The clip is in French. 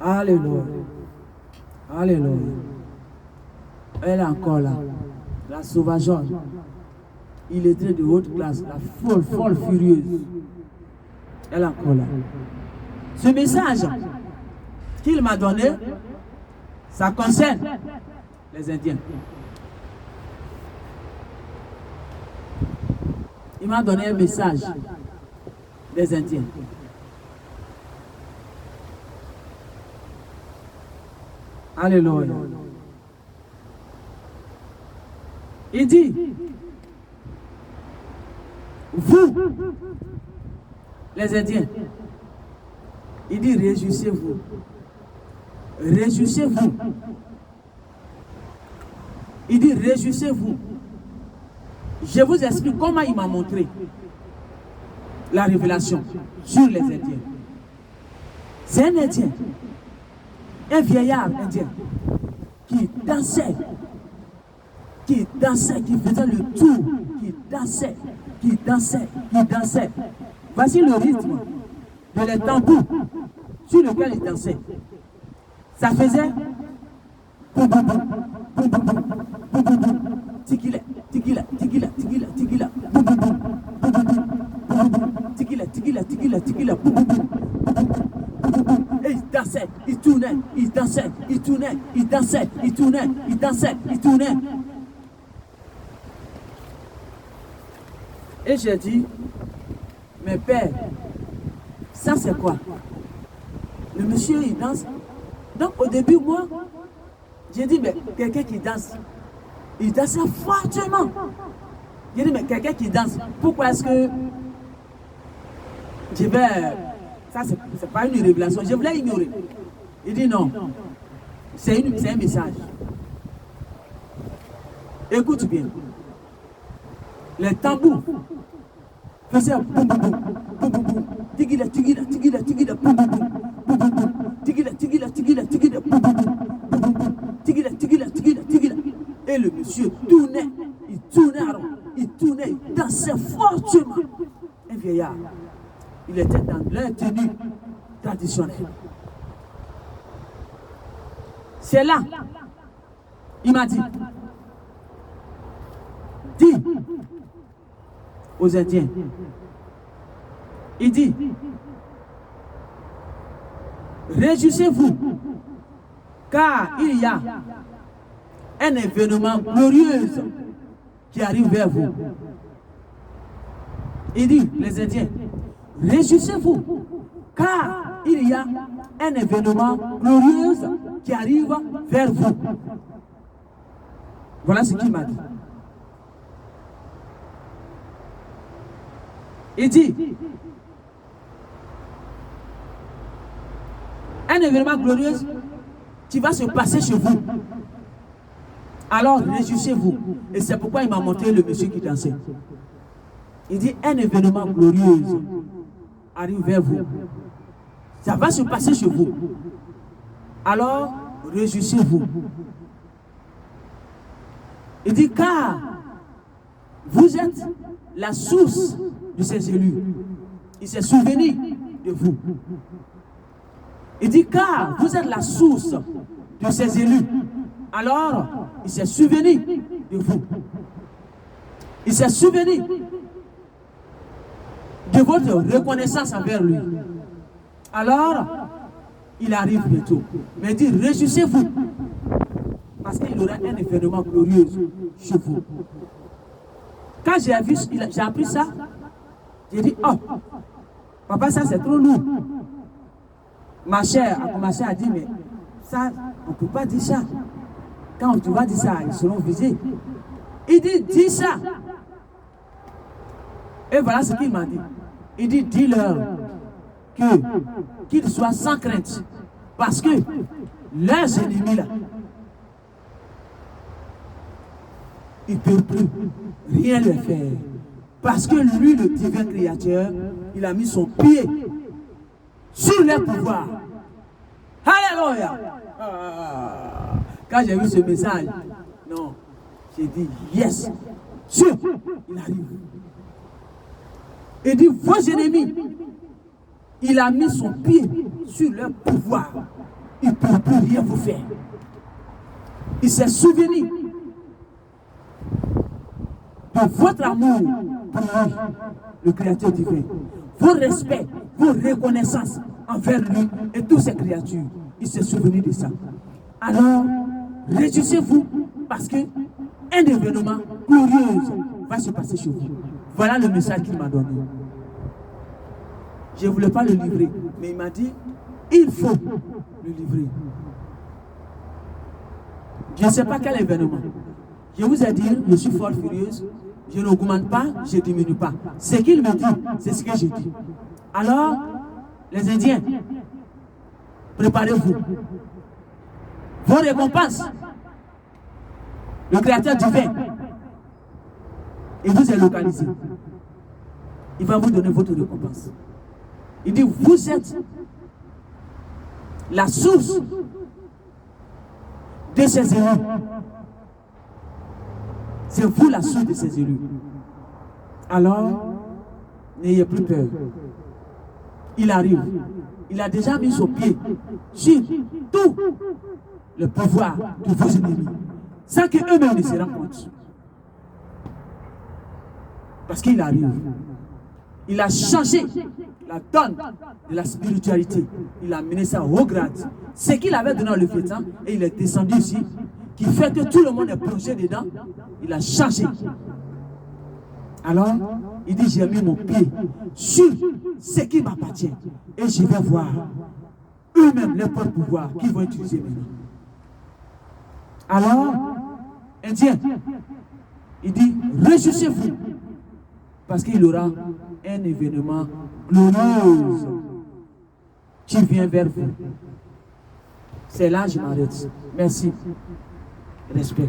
Alléluia. Alléluia. Elle est encore là. La sauvageonne. Il était de haute classe. La folle, folle, furieuse. Elle est encore là. Ce message qu'il m'a donné, ça concerne les Indiens. Il m'a donné un message des Indiens. Alléluia. Il dit, vous, les Indiens, il dit, réjouissez-vous. Réjouissez-vous. Il dit, réjouissez-vous. Je vous explique comment il m'a montré la révélation sur les Indiens. C'est un Indien, un vieillard indien qui dansait, qui faisait le tour, qui dansait. Voici le rythme de les tambours sur lequel il dansait. Ça faisait tikila, tikila, tikila, tikila, tikila, tikila, tikila, tikila, tikila, et il dansait, il tournait, il dansait, il tournait, il dansait, il tournait, il dansait, il tournait. Et j'ai dit, mais père, ça c'est quoi? Le monsieur il danse. Donc au début, moi, j'ai dit, mais quelqu'un qui danse, il dansait fortement. J'ai dit, mais quelqu'un qui danse, pourquoi est-ce que je vais... Ça, c'est pas une révélation, je voulais ignorer. Il dit non, c'est un message. Écoute bien. Les tambours faisaient boum boum boum, boum boum boum, tigila, tigila, tigila, tigila, boum boum boum, boum boum boum, tigila, tigila, tigila, tigila, boum boum boum, boum boum boum, tigila, tigila, tigila, tigila. Et le monsieur tournait, il tournait, il dansait fortement. Un vieillard. Il était dans leur tenue traditionnelle. C'est là, il m'a dit, dis aux Indiens, il dit, réjouissez-vous, car il y a un événement glorieux qui arrive vers vous. Il dit, les Indiens, réjouissez-vous, car il y a un événement glorieux qui arrive vers vous. Voilà ce qu'il m'a dit. Il dit, un événement glorieux qui va se passer chez vous. Alors réjouissez-vous. Et c'est pourquoi il m'a montré le monsieur qui dansait. Il dit, un événement glorieux arrive vers vous. Ça va se passer chez vous. Alors, réjouissez-vous. Il dit, car vous êtes la source de ces élus. Il s'est souvenu de vous. Il dit, car vous êtes la source de ces élus. Alors, il s'est souvenu de vous. Il s'est souvenu de votre reconnaissance envers lui. Alors, il arrive bientôt. Mais il dit, réjouissez-vous. Parce qu'il aura un événement glorieux chez vous. Quand j'ai appris ça, j'ai dit, oh, papa, ça c'est trop lourd. Ma chère a commencé à dire, mais ça, on ne peut pas dire ça. Quand tu vas dire ça, ils seront visés. Il dit, dis ça. Et voilà ce qu'il m'a dit. Il dit, dis-leur qu'ils soient sans crainte. Parce que leurs ennemis là, ils ne peuvent plus rien leur faire. Parce que lui, le divin créateur, il a mis son pied sur leur pouvoir. Alléluia! Quand j'ai vu ce message, non, j'ai dit, yes, Dieu, il arrive. Il dit, vos ennemis, il a mis son pied sur leur pouvoir. ne peut plus rien vous faire. Il s'est souvenu de votre amour pour lui, le Créateur divin, vos respects, vos reconnaissances envers lui et toutes ses créatures. Il s'est souvenu de ça. Alors, réjouissez-vous parce que un événement glorieux va se passer chez vous. Voilà le message qu'il m'a donné. Je ne voulais pas le livrer, mais il m'a dit, il faut le livrer. Je ne sais pas quel événement. Je vous ai dit, je suis fort furieuse, je n'augmente pas, je ne diminue pas. Ce qu'il me dit, c'est ce que je dis. Alors, les Indiens, préparez-vous. Vos récompenses, le Créateur divin, il vous est localisé. Il va vous donner votre récompense. Il dit, vous êtes la source de ces élus. C'est vous la source de ces élus. Alors, n'ayez plus peur. Il arrive. Il a déjà mis son pied sur tout le pouvoir de vos ennemis, sans qu'eux-mêmes ne se rendent compte. Parce qu'il arrive. Il a changé la donne de la spiritualité. Il a mené ça au grade. Ce qu'il avait donné au Léviathan, et il est descendu ici, qui fait que tout le monde est plongé dedans, il a changé. Alors, il dit, j'ai mis mon pied sur ce qui m'appartient. Et je vais voir eux-mêmes les porte pouvoir qu'ils vont utiliser maintenant. Alors, Indien, il dit, réjouissez-vous, parce qu'il y aura un événement glorieux qui vient vers vous. C'est là que je m'arrête. Merci. Respect.